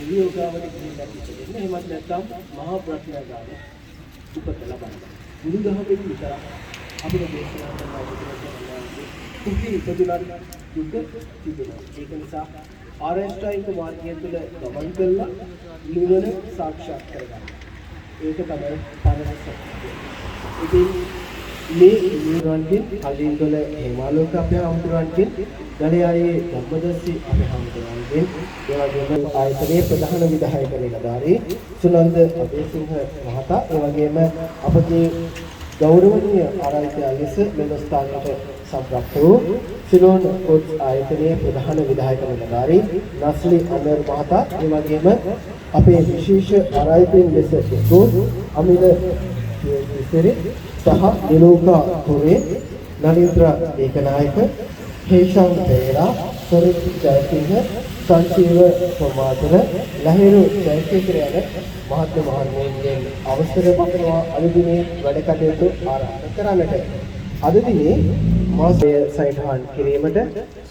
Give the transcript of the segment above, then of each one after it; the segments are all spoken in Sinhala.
වියෝගාවට ගිහිල්ලා ඉතින් එහෙමත් නැත්නම් මහා ප්‍රඥාගාම උපත ලබන්න. බුදුදහමේ විතරක් අපිට දේශනා කරනවා බුදුරජාණන්ගේ කුටි ඉපදුනා දුක තිබෙනවා. ඒක නිසා ආරෂ්ඨායික මාර්ගය තුළ ගමන් කළා නිවන සාක්ෂාත් කරගන්න. ඒක තමයි පරම සත්‍යය. ඉතින් මේ නිවන්කින් කලින්දොල හේමාලෝක අපේ හඳුරන්කින් ගලයායේ ධම්මදස්සී අපේ හඳුරන්කින් ඒ වගේම ආයතනයේ ප්‍රධාන විධායක නිලධාරී සුනන්ද අබේසිංහ මහතා ඒ වගේම අපගේ ගෞරවනීය ආරාධිතයා ලෙස මෙම ස්ථානයට සම්ප්‍රාප්ත වූ සිලෝන් කොට් ආයතනයේ ප්‍රධාන විධායක නිලධාරී නස්ලි අමර් මහතා ඒ වගේම අපේ විශේෂ ආරාධිතයින් ලෙස සිටු අමිල ඉසිරි සහ නිලෝකා කුරේ නලින්ද්‍ර ඒකනායක හේෂාන් පෙරේරා සරිත් ජයසිංහ සංජීව ප්‍රමාදර ලහිරු ජයසේකර යන මහත්ම මහත්මයන්ගෙන් අවසර පතනවා අද දිනේ වැඩ කටයුතු ආරම්භ කරන්නට. අද දිනේ මාසය සයිටහන් කිරීමට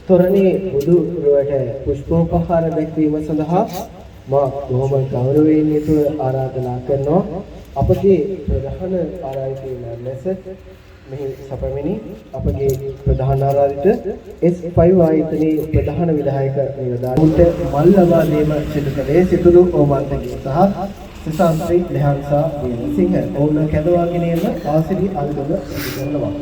තොරණේ බුදු රුවට පුෂ්පෝපහාර දැක්වීම සඳහා මා බොහොම ගෞරවයෙන් යුතුව ආරාධනා කරනවා අපගේ ප්‍රධාන ආරාධිතයින් ලෙස මෙහි සැපමිනි අපගේ ප්‍රධාන ආරාධිත S5 ආයතනයේ ප්‍රධාන විධායක නිලධාරීන්ට මල් ලබා දීම සිදු කළේ සිතුරු ඕමන්තගේ සහ සිසාන්ත්‍රි ලෙහන්සා වීරසිංහ ඔවුන් කැඳවාගෙන එන ආසිරි අල්ගම සිදුකරනවා.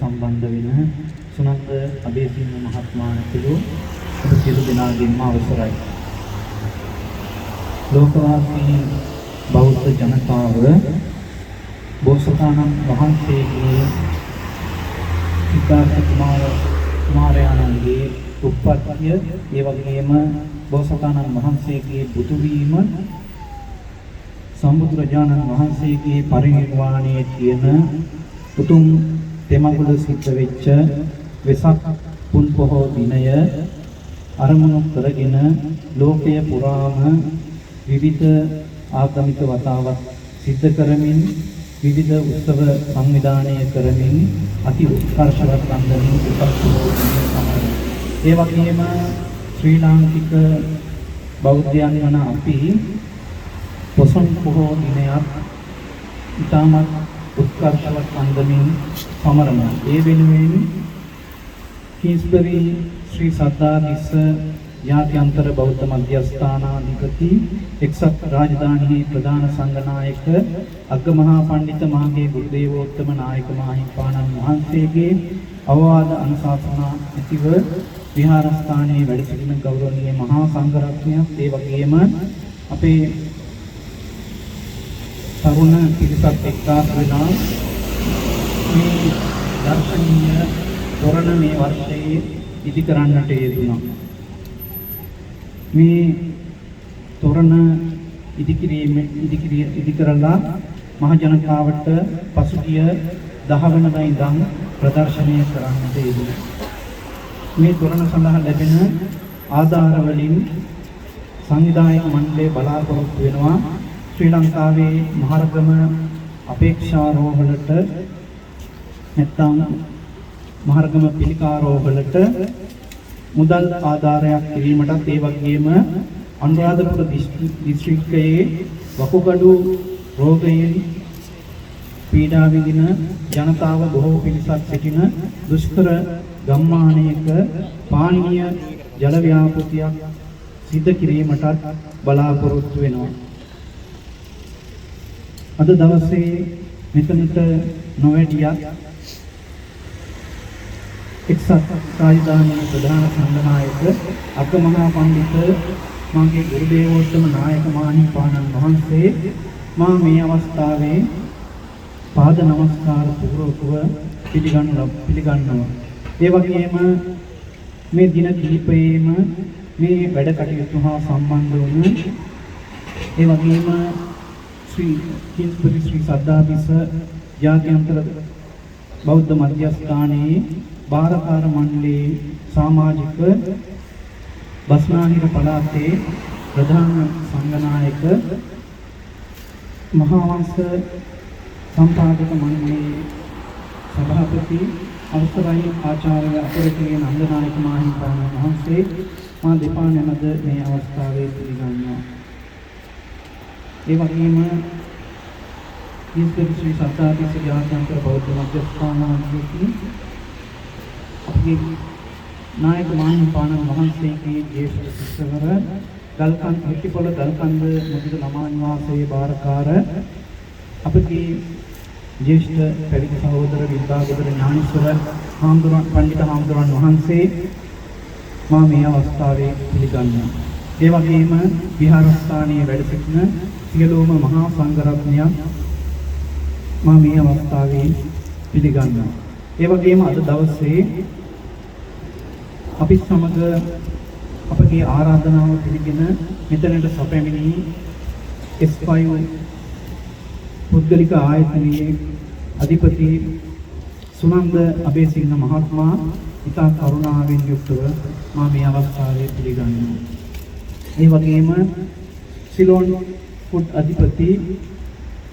සම්බන්ධ වෙන සුනන්ද අබේසිංහ මහත්මයාණන් ඔබ සියලු දෙනාගේම අවසරයි. ලෝකවාසී බෞද්ධ ජනතාව බෝසතාණන් වහන්සේගේ සිතාර්ථ කුමාරයාණන්ගේ උප්පත්තිය ඒ වගේම බෝසතාණන් වහන්සේගේ බුදු වීම සම්බුදුරජාණන් වහන්සේගේ පරිනිර්වාණයේ තියෙන උතුම් තෙමඟුල සිද්ධ වෙච්ච වෙසක් පුන් පොහෝ දිනය අරමුණු කරගෙන ලෝකය පුරාම විවිධ ආගමික වතාවත් සිද්ධ කරමින් විවිධ උත්සව සංවිධානය කරමින් අති උත්කර්ෂවත් අන්දමින් ඒ වගේම ශ්‍රී ලාංකික බෞද්ධයන් වන අපි පොසොන් පොහෝ දිනයක් ඉතාමත් උත්කර්ෂවත් අන්දමින් සමරනවා. ඒ වෙනුවෙන් කිස්බරි ශ්‍රී සද්ධාතිස්ස ඥාත්‍යන්තර බෞද්ධ මධ්‍යස්ථානාධිපති එක්සත් රාජධානී ප්‍රධාන සංඝනායක අග්ගමහා පඬිත මහගේ ගුරුදේවෝත්තම නායක මාහිමිපාණන් වහන්සේගේ අවවාද අනුශාසනා ඇතිව විහාරස්ථානයේ වැඩ සිටින ගෞරවනීය මහා සංඝරත්නයත් ඒ වගේම අපේ තරුණ පිරිසක් එක්කාස් වෙනා මේ දර්ශනීය තොරණ මේ වර්ෂයේ ඉදි කරන්නට යෙදුණා. මේ තොරණ ඉදි කරලා මහ ජනතාවට පසුගිය 10 වෙනිදා ඉඳන් ප්‍රදර්ශනය කරන්නට යෙදුණා. මේ තොරණ සඳහා ලැබෙන ආධාර වලින් සංවිධායක මණ්ඩලය බලාපොරොත්තු වෙනවා ශ්‍රී ලංකාවේ මහරගම අපේක්ෂාරෝහලට නැත්නම් මහරගම පිළිකාරෝහලට මුදල් ආධාරයක් කිරීමටත් ඒ වගේම අනුරාධපුර දිස්ත්‍රික්කයේ වකුගඩු රෝගයෙන් පීඩා විඳින ජනතාව බොහෝ පිරිසක් සිටින දුෂ්කර ගම්මානයක පානීය ජල ව්‍යාපෘතියක් සිදු කිරීමටත් බලාපොරොත්තු වෙනවා. අද දවසේ මෙතනට නොවැඩියත් එක්සත් රාජධානී ප්‍රධාන සංඝනායක අග්ගමහා පඬිත මාගේ ගුරුදේවෝත්තම නායක මාහිමිපාණන් වහන්සේ මා මේ අවස්ථාවේ පාද නමස්කාර පූර්වකව පිළිගන්නවා. ඒ වගේම මේ දින කිහිපයේම මේ වැඩ කටයුතු හා සම්බන්ධ වුණ ඒ වගේම ශ්‍රී කිංස්බරි ශ්‍රී සද්ධාතිස්ස ජාත්‍යන්තර බෞද්ධ මධ්‍යස්ථානයේ භාරකාර මණ්ඩලයේ සමාජික බස්නාහිර පළාතේ ප්‍රධාන සංඝනායක මහා වංශ සම්පාදක මණ්ඩලයේ සභාපති අවසරයි ආචාර්ය අපරකේ නන්දනායක මාහිමිපාණන් වහන්සේ මා දෙපා නැමද මේ අවස්ථාවේ පිළිගන්නවා. ඒ වගේම කිංස්බරි ශ්‍රී සද්ධාතිස්ස ජාත්‍යන්තර බෞද්ධ මධ්‍යස්ථානයේ අපගේ නායක මාහිමිපාණන් වහන්සේගේ ජේෂ්ඨ ශිෂ්‍යවර ගල්කන්ද හිටිපොළ ගල්කන්ද මුදිත ළමා නිවාසයේ භාරකාර අපගේ ජේෂ්ඨ පැවිදි සහෝදර විද්‍යාගෝදර ඥානීශ්වර හාමුදුරන් පඬිත හාමුදුරන් වහන්සේ මා මේ අවස්ථාවේ පිළිගන්නවා. ඒ වගේම විහාරස්ථානයේ වැඩ සිටින සියලුම මහා සංඝරත්නයන් මා මේ අවස්ථාවේ පිළිගන්නවා. ඒ වගේම අද දවසේ අපි සමග අපගේ ආරාධනාව පිළිගෙන මෙතනට සැපැමිණි S5 පුද්ගලික ආයතනයේ අධිපති සුනන්ද අබේසිංහ මහත්මයා ඉතා කරුණාවෙන් යුක්තව මා මේ අවස්ථාවේ පිළිගන්නවා. ඒ වගේම සිලෝන් ෆුඩ් අධිපති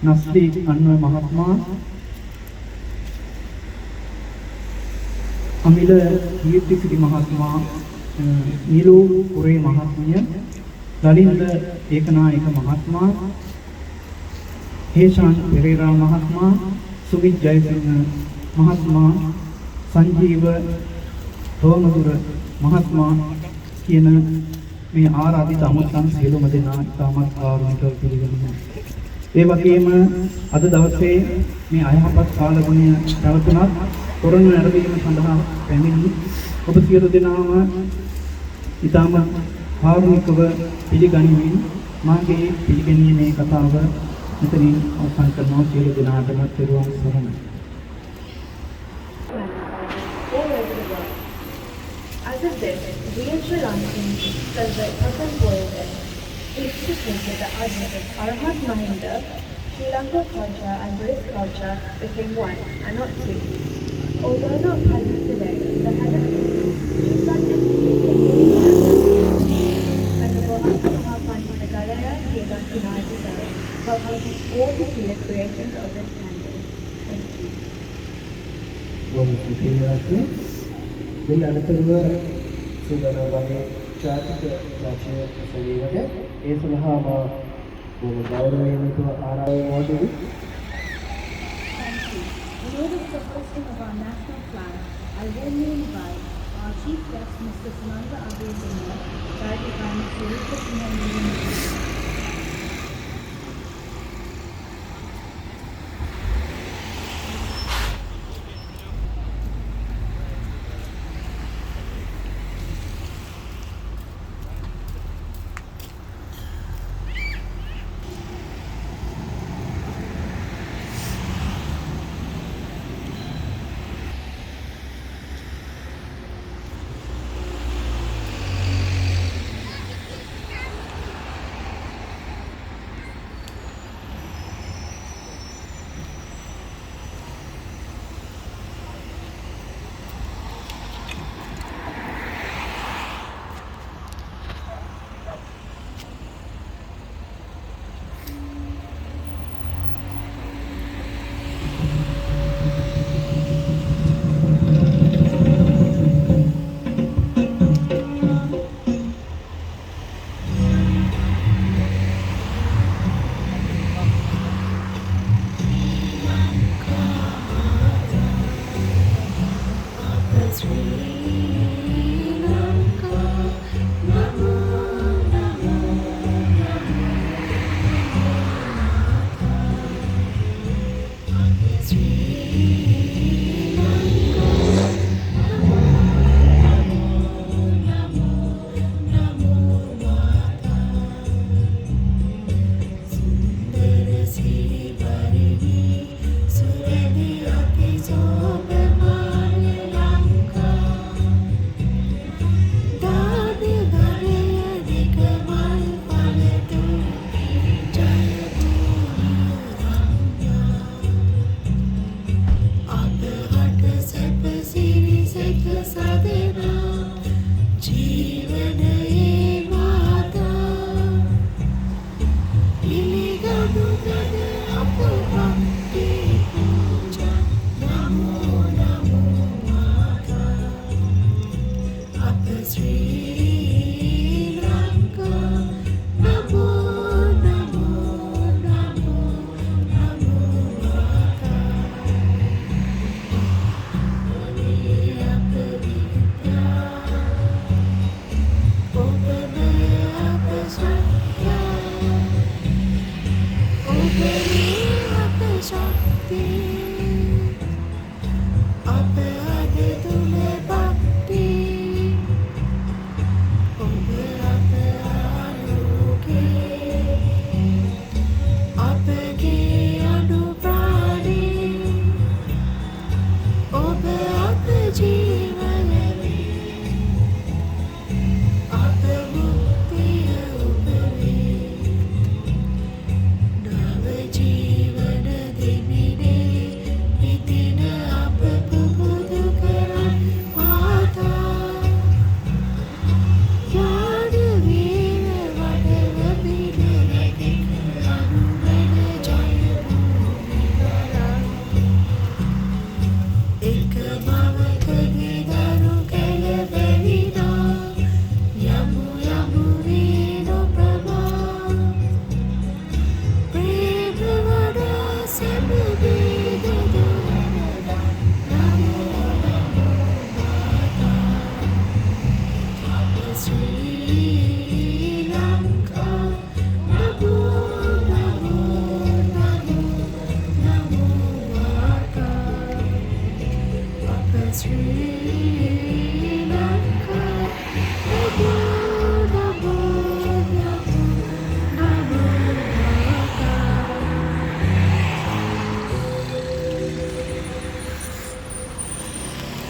නස්ලි අන්ව මහත්මයා, අමිල කීර්තිසිරි මහත්මයා, නිලු පුරේ මහත්මිය, දලින්ද ඒකනායක මහත්මයා, හේෂාන් පෙරේරා මහත්මයා, සුවිත් ජයසිංහ මහත්මයා, සංජීව රෝමදුර මහත්මයා කියන මේ ආරාධිත අමුත්තන් සියලුම දෙනා ඉතාමත් කාරුණිකව පිළිගන්නවා. ඒ වගේම අද දවසේ මේ අයහපත් කාලගුණය පැවතුනත් කොරෝනා නැරඹීම සඳහා පැමිණි ඔබ සියලු දෙනාම ඉතාම කාරුණිකව පිළිගනිමින් මාගේ පිළිගැනීමේ කතාව මෙතනින් අවසන් කරනවා. සියලු දෙනාටම තෙරුවන් සරණයි. As of this, we in Sri Lanka celebrate Pathan Poyal, instituted the idea of Arhat Mahinda, Sri Lanka culture and Buddhist culture became one and not two. Although not present today, the head of Venerable Mahatma Galaya Sridhar Kinarjika published all the clear creations of this temple. Thank you. මේ අනතුරුව සුදනවගේ ජාතික රාජ්‍ය සේවයට ඒ සඳහා මා ගෞරවයෙන් යුතුව ආරාධනා කරමි. In order for the posting of our national flag, I warmly invite our Chief Guest, Mr. Sunanda Abesinghe, guided by Mr. Rupert Nandini.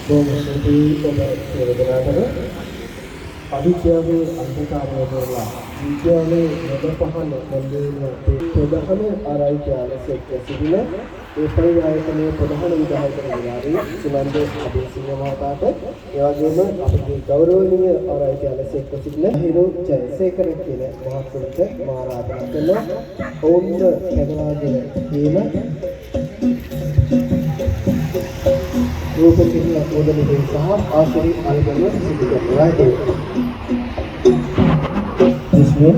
බොහොමදී ඔබ වේදනාවන අවිද්‍යාවේ අන්ධකාරය දරලා විද්‍යාවේ නදපහන බැඳීම ප්‍රධාන ආරායිකාලස එක්සින ඒ පරියායතනයේ ප්‍රධාන විධායක නිලධාරී සුනන්ද අබේසිංහ මහතාට ඒ වගේම අපගේ ගෞරවනීය ආරායිකාලස එක්සින හිරු ජයසේකර කියන මහත්මයාට මා ආරාධනා කරනවා ඔවුන්ව කැඳවාගෙන දීම රූපසිංහ පොදලිගේ සහ ආශ්‍රී අල්ගම සිදු කරනවා ඒ. इसमें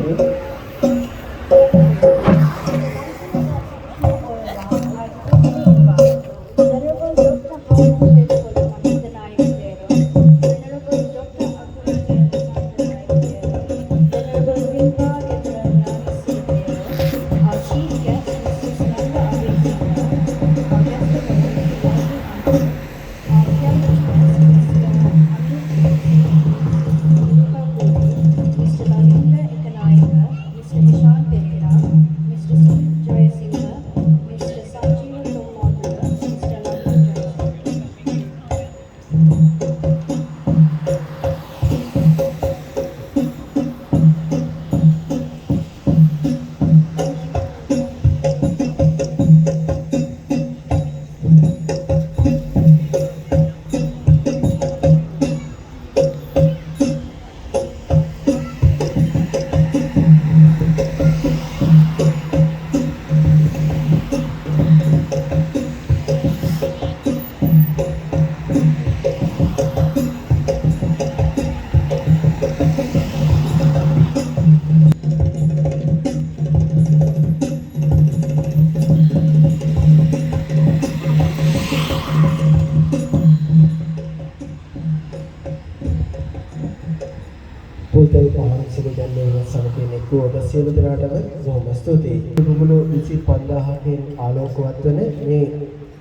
සියලු දෙනාටම බොහොම ස්තුතියි. බුබුලු 25000කින් ආලෝකවත් වන මේ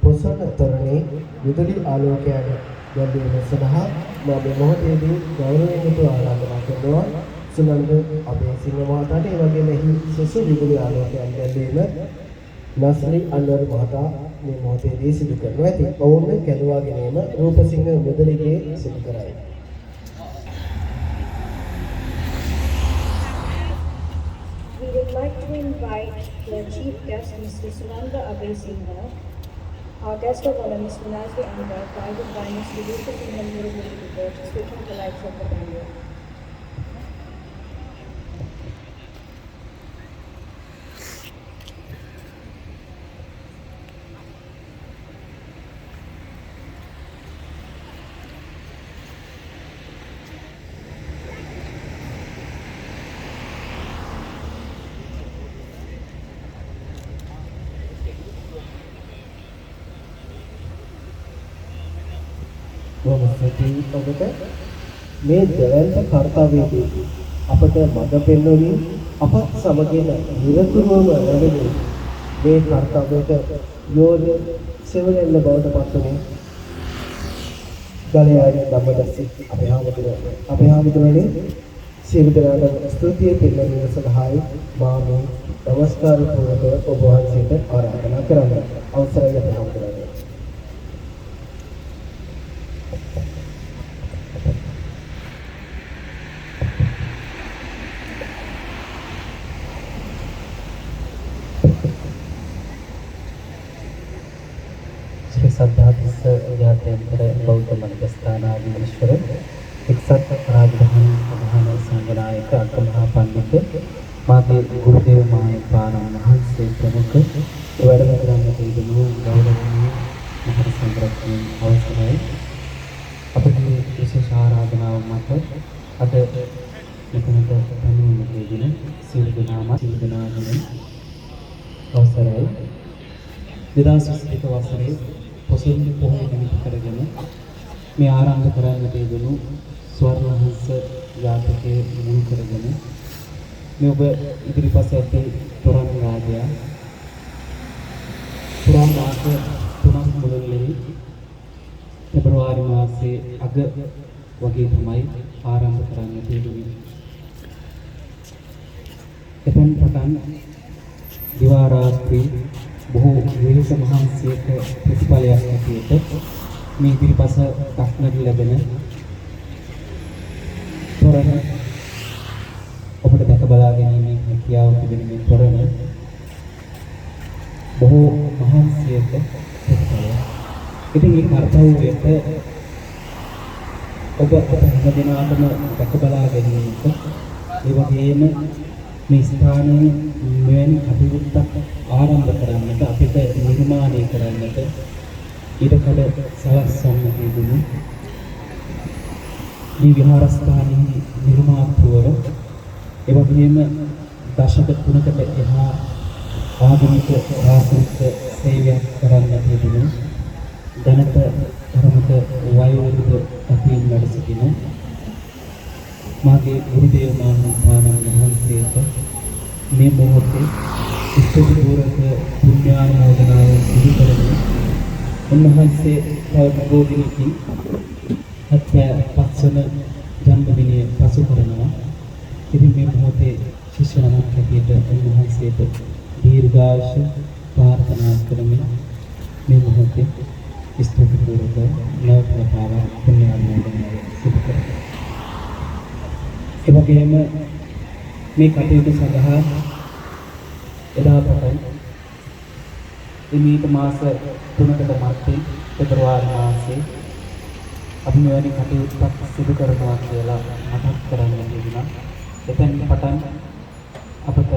පොසොන තොරණේ විදුලි ආලෝකයන් ගැඹීම සඳහා මම මොහොතේදී ගෞරවයෙන් ආරාධනා කරනවා සුනන්ද අබේසිංහ මහතාට ඒ වගේම එහි සුසු විදුලි ආලෝකයන් ගැඹීම නස්ලි අන්වර් මහතා මේ මොහොතේදී සිදු කරනවා. ඇති ඔවුන් කැඳවා ගැනීම රූපසිංහ මුදලිගේ සිදු කරයි. We would like to invite the chief guest, Mr. Sunanda Abesingha, our guest of honor, Mr. Nazri Amgar, guided by Mr. Yusuf Ingham Muruguri, to switch on the lights of the venue. ඔබට මේ දෙවැන්ත කාර්යයේදී අපට මඟ පෙන්වමින් අප සමගින් නිරතුරුවම වැඩෙමින් මේ කර්තව්‍යයට යෝධ සෙවණෙල්ල බවට පත්වුනේ ගලයාගේ ධම්මදස්සි අපේ හාමුදුරනේ සියලු දෙනාටම ස්තුතිය පිළිගැනීම සඳහායි මා මේ නමස්කාර පූර්වක ඔබ වහන්සේට ආරාධනා කරන්න අවසරයි අපේ හාමුදුරනේ. සද්ධාතිස්ස ජාත්‍යන්තර බෞද්ධ මධ්‍යස්ථානාධීශවර එක්සත් රාජධානී ප්‍රධාන සංඝනායක අග්‍රමහා පඬිතුක මාගේ ගුරුදේව මාහිමිපාණන් වහන්සේ ප්‍රමුඛ වැඩම කරන්න තිබෙනු ගෞරවනීය මහා සංඝරත්නයේ අවසරයි අපගේ විශේෂ ආරාධනාව මත අද මෙතනට පැමිණීමේ දින සියලු දෙනාම අවසරයි 2021 වසරේ පොසොන්දු පොහොය නිමිති කරගෙන මේ ආරම්භ කරන්න තිබෙනු ස්වර්ණහංස ජාතකයේ මුල් කරගෙන මේ ඔබ ඉදිරිපස ඇති තොරන් රාජය පුරා මාස 3ක් මුළුල්ලේ පෙබරවාරි මාසයේ අග වගේ තමයි ආරම්භ කරන්න තිබුණේ. එතෙන් පටන් දිවා රාත්‍රී බොහෝ විවිධ මහන්සියක ප්‍රතිඵලයක් ඇටියට මේ ඉදිරිපස දක්නට ලැබෙන තොරණ ඔබට දැක බලා ගැනීමේ හැකියාව තිබෙන මේ තොරණ බොහෝ මහන්සියක ප්‍රතිඵලයක්. ඉතින් මේ කර්තව්‍යයට ඔබ හැම දිනකටම දැක බලා ගැනීමට ඒ වගේම මේ ස්ථානයේ මෙවැනි කටයුත්තක් ආරම්භ කරන්නට අපිට නිර්මාණය කරන්නට ඉඩකඩ සලස්වන්න තිබුණු මේ විහාරස්ථානයේ නිර්මාතෘවර ඒ වගේම දශක 3කට එහා ආගමික රාජ්‍යක සේවයක් කරන්න තිබුණු දැනට ධර්මක වයෝවෘද්ධ අපින් වැඩ සිටින මාගේ ගුරුදේව මහාපාණන් වහන්සේට මේ මොහොතේ ඉස්තුතිපූර්වක පුණ්‍යානුමෝදනාව සිදු කරමින් උන්වහන්සේ තව බොහෝ දිනකින් 75 වන ජන්මදිනය පසු කරනවා. ඉතින් මේ මොහොතේ ශිෂ්‍ය නමක් හැටියට උන්වහන්සේට දීර්ඝායුෂ ප්‍රාර්ථනා කරමින් මේ මොහොතේ ඉස්තුතිපූර්වක නවතතාව පුණ්‍යානුමෝදනාව සිදු කරනවා. ඒ වගේම මේ කටයුතු සඳහා එදා පටන් ඉමීට මාස 3කට මත්තේ පෙබරවාරි මාසයේ අපි මෙවැනි කටයුත්තක් සිදු කරනවා කියලා මතක් කරන්න ලැබුණා. එතෙන් පටන් අපට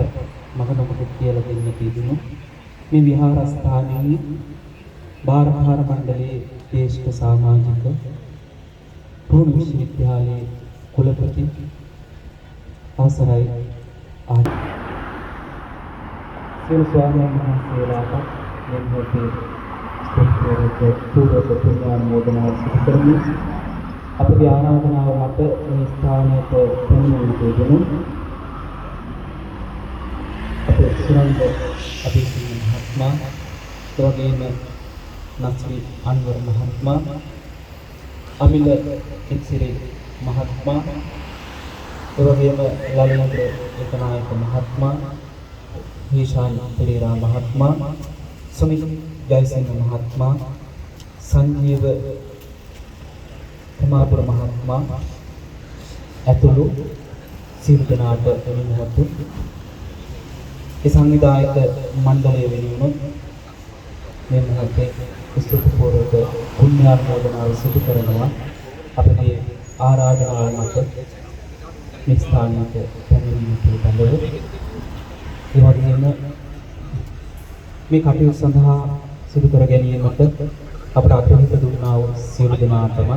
මගනොමට කියලා දෙන්න තිබුණු මේ විහාරස්ථානයේ භාරකාර මණ්ඩලයේ දේශක සමාජික පුරුණු විශ්වවිද්‍යාලයේ කුලපති අවසරයි සියලු ස්වාමීන් වහන්සේලාට මේ මොහොතේ ස්තුතිපූර්වක පූර්වක පුණ්‍යානුමෝදනාව සිදු කරමි. අපගේ ආරාධනාව මත මේ ස්ථානයට පැමිණෙන දෙනු අපේ සුරංග අභිසිංහ මහත්මයා, එවැගේම නස්රි අන්වර් මහත්මයා, අමිල එක්සිරේ මහත්මයා, එවැගේම ලලිත ඒකනායක මහත්මයා, හිෂාන් පෙරේරා මහත්මයා, සුමිත් ජයසිංහ මහත්මයා, සංජීව කුමාරපුර මහත්මයා ඇතුළු සියලු දෙනාට මේ මොහොතේ ඒ සංවිධායක මණ්ඩලය වෙනුවෙන් මේ මොහොතේ ස්තුතිපූර්වක පුණ්‍යානුමෝදනාව සිදු කරනවා. අපගේ ආරාධනාව මත මේ ස්ථානයට පැමිණීමට පිළිබඳව ඒ වගේම මේ කටයුතු සඳහා සිදු කර ගැනීමට අපට අත්හිත දුන්නා වූ සියලු දෙනාටම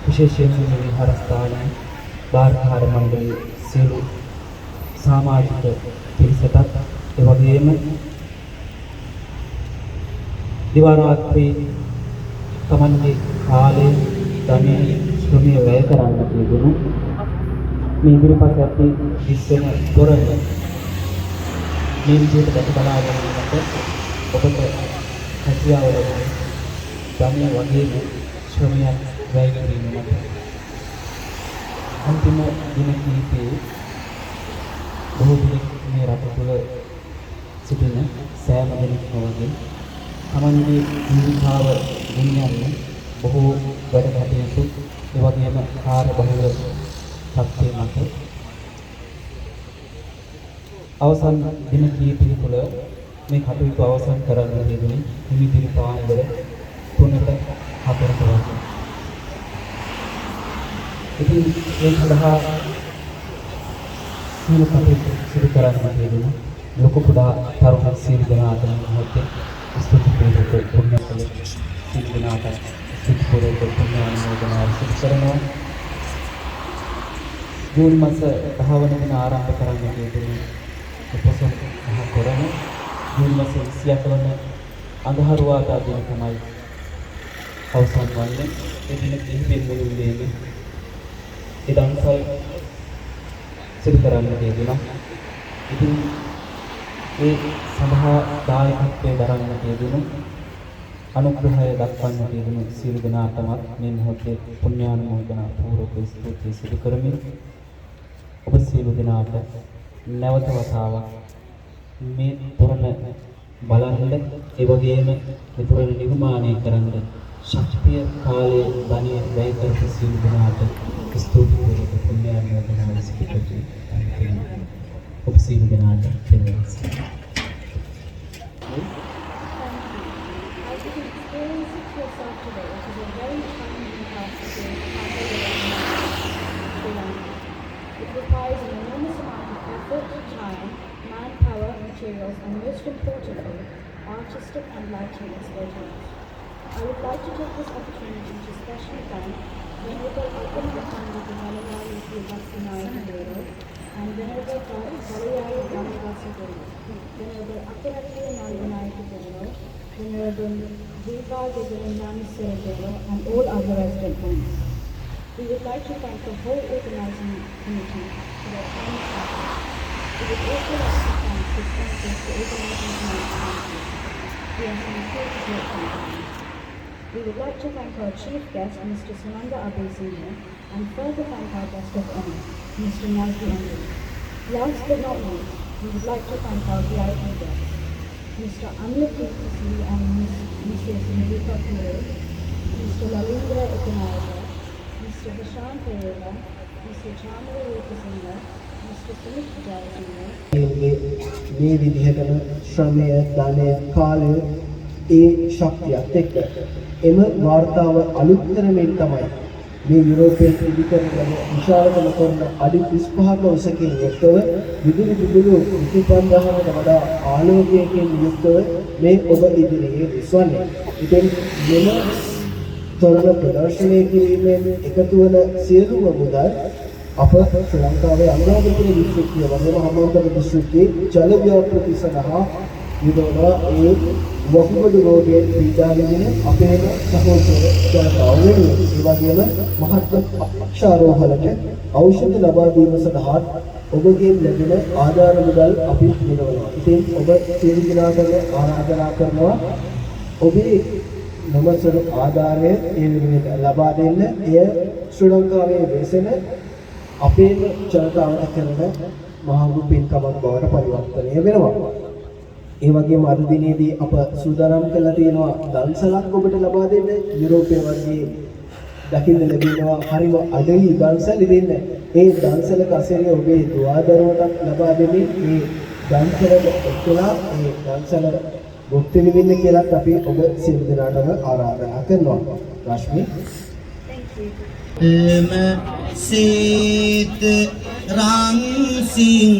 විශේෂයෙන් මේ විහාරස්ථානයේ භාරකාර මණ්ඩලයේ සියලු සමාජික පිරිසටත් ඒ වගේම දිවා රාත්‍රී තමන්ගේ කාලය ධනය ශ්‍රමය වැය කරන්න තිබුණු මේ ඉදිරිපත් ඇති විශ්වම තොරණ මේ විදිහට දැක බලා ගැනීමට ඔබට හැකියාව ලැබුණේ ධනය වගේම ශ්‍රමයක් වැය කිරීමට. අන්තිම දින කිහිපයේ බොහෝ දෙනෙක් මේ රට තුළ සිටින සෑම දෙනෙක්ම වගේ තමන්ගේ ජීවිතාව ගෙනියන්න බොහෝ වැඩ කටයුතු ඒ වගේම කාර්යබහුල තත්ත්වයේ මත අවසන් දින කිහිපය තුළ මේ කටයුතු අවසන් කරන්න ලැබුණේ හිමිදිරි පාන්දර 3ට 4ට වගේ. ඉතින් ඒ සඳහා සියලු කටයුතු සිදු කරන්න ලැබුණා. ලොකු කුඩා තරුණ සියලු දෙනාටම මොහොතේ ස්තුතිපූර්වක පුණ්‍ය කළ සියලු දෙනාට ස්තුතිපූර්වක පුණ්‍ය අනුමෝදනාව සිදු කරනවා. ජූන් මාස 10 වන දින ආරම්භ කරන්න ලැබුණේ උපසම් කරන ජූන් මාස 28 වන අඟහරුවාදා දින තමයි අවසන් වන්නේ. ඒ දින කිහිපෙන් මුළුල්ලේම ඒ දන්සල් සිදු කරන්න ලැබුණා. ඉතින් ඒ සඳහා දායකත්වයේ දරන්න ලැබුණු අනුග්‍රහය දක්වන්න ලැබුණු සියලු දෙනාටම මේ මොහොතේ පුණ්‍යානුමෝදනා පූර්වක ස්තුති සිදු කරමින් ඔබ සියලු දෙනාට නැවත වතාවක් මේ තොරණ බලන්න ඒ වගේම මේ තොරණ නිර්මාණය කරන්න ශක්තිය කාලය ධනය වැය කරපු සියලු දෙනාට ස්තුති පූර්වක පුණ්‍යානුමෝදනා සිදු කරමින් ඔබ සියලු දෙනාට දෙවස්. As you can experience it yourself today, it is a very challenging task to Sri Lanka. It requires an enormous amount of effort, time, manpower, materials, and most importantly, artistic and lighting expertise. I would like to take this opportunity to specially thank Venerable Akana Pandita Malayali Vasinaya Dero and Venerable Kalayari Ramavasa Dero, Venerable Akana Nalvanayaka Dero, Venerable Viva Gajanani Dero, and all other resident monks. We would like to thank the whole organizing committee for their kind support. We would also like to thank the sponsors for organizing tonight's conference. We are sincere to your company. We would like to thank our chief guest, Mr. Sananda Abe Senior, and further thank our guest of honor, Mr. Nazmi Andrew. Last but not least, we would like to thank our VIP guests, Mr. Amir Kirtisi and Mrs. Nilika Pure, Mr. Lalindra Ekanayaka, Mr. Vishant Pereira, Mr. Chandra Rupasinga, Mr. Sumit Jayasinghe, මේ විදිහටම ශ්‍රමය, ධනය, කාලය ඒ ශක්තියත් එක්ක එම වාර්තාව අලුත් කරමින් තමයි මේ යුරෝපයේ ඉදිකරන විශාලතම කරන අඩි 35ක උසකින් යුක්තව විදුලි 25000කට වඩා ආලෝකයකින් යුක්තව මේ ඔබ ඉදිරියේ දිස්වන්නේ. ඉතින් මෙම තොරණ ප්‍රදර්ශනය කිරීමෙන් එකතු වන සියලුම මුදල් අප ශ්‍රී ලංකාවේ අනුරාධපුර දිස්ත්‍රික්කය වගේම හම්බන්තොට දිස්ත්‍රික්කයේ ජල ව්‍යාපෘති සඳහා යොදවනවා. ඒ වකුගඩු රෝගයෙන් පීඩා විඳින අපේම සහෝදර ජනතාව වෙනුවෙන් ඒ වගේම මහත් අක්ෂාරෝහලට ඖෂධ ලබා දීම සඳහා ඔබගෙන් ලැබෙන ආධාර මුදල් අපි දෙනවා. ඉතින් ඔබ සියලු දෙනාටම ආරාධනා කරනවා ඔබේ නොමසර ආධාරය ඒ වෙනුවෙන් ලබා දෙන්න. එය ශ්‍රී ලංකාවේ වෙසෙන අපේම ජනතාවට කරන මහා පින්කමක් බවට පරිවර්තනය වෙනවා. ඒ වගේම අද දිනේදී අප සූදානම් කරලා තියෙනවා දන්සලක් ඔබට ලබා දෙන්න. යුරෝපයේ වගේ දකින්න ලැබෙනවා හරිම අඩවි දන්සල් දෙන්න. ඒ දන්සලක අසරිය ඔබේ දුවදරුවන්ට ලබා දෙමින් මේ දන්සලට එක්කලා මේ දන්සල භුක්ති විඳින්න කියලාත් අපි ඔබ සියලු දෙනාටම ආරාධනා කරනවා. රශ්මි. Thank you. සීත රාංසිං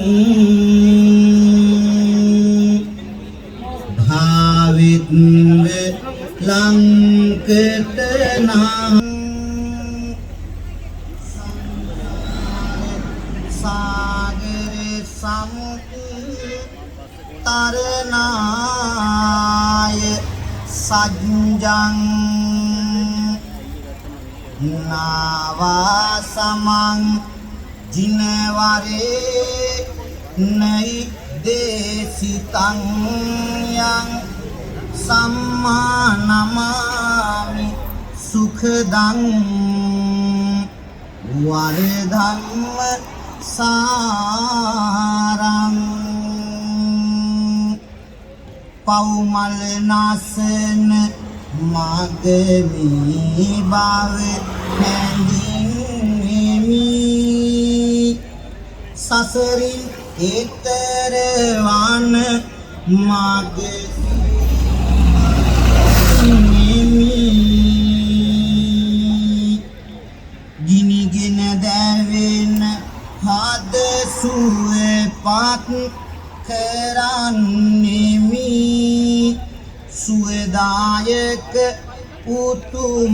භාවිත් ලංකත නා සාගරේ සම් තරනාය සජ්ජං නාවා සමං ජිනවරේ නයි දේසිතං යං සම්මා නමාමි සුඛදං වරදම්ම සාරං පවුමල් නාසන මාගමී බව හැඳින්වෙමි සසරින් ඊතර වන මාගේ ගිනිගෙන දැවෙන හද සුවපත් කරන්නෙමි සුවදායක උතුම්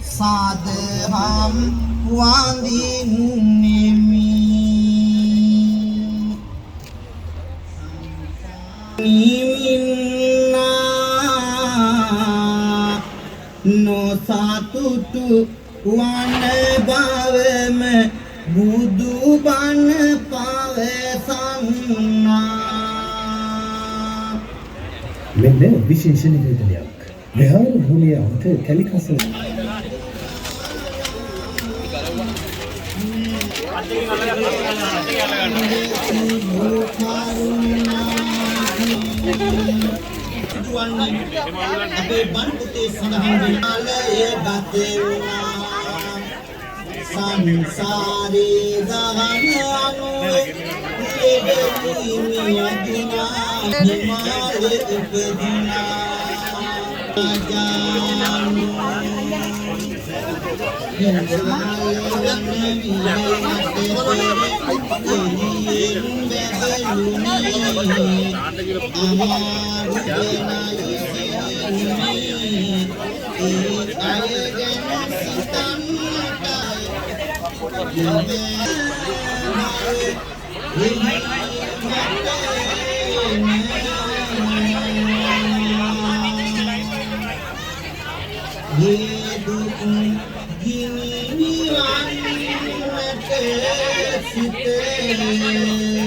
සාදහම් වඳින්නෙමි නිමින්නා නොසතුටු වන බවම බුදු බණ පවසන්නා මෙන්න විශේෂ නිවේදනයක්. විහාර භූමිය අන්ත කැලිකස අපේ බන්පුතේ සඳහන් විනාලය ගතේ වුණා සංසාරේ ගහන අනුවේ දෙවිමිය දිනා හිමාලේ උපදිනා ජානු සිතේ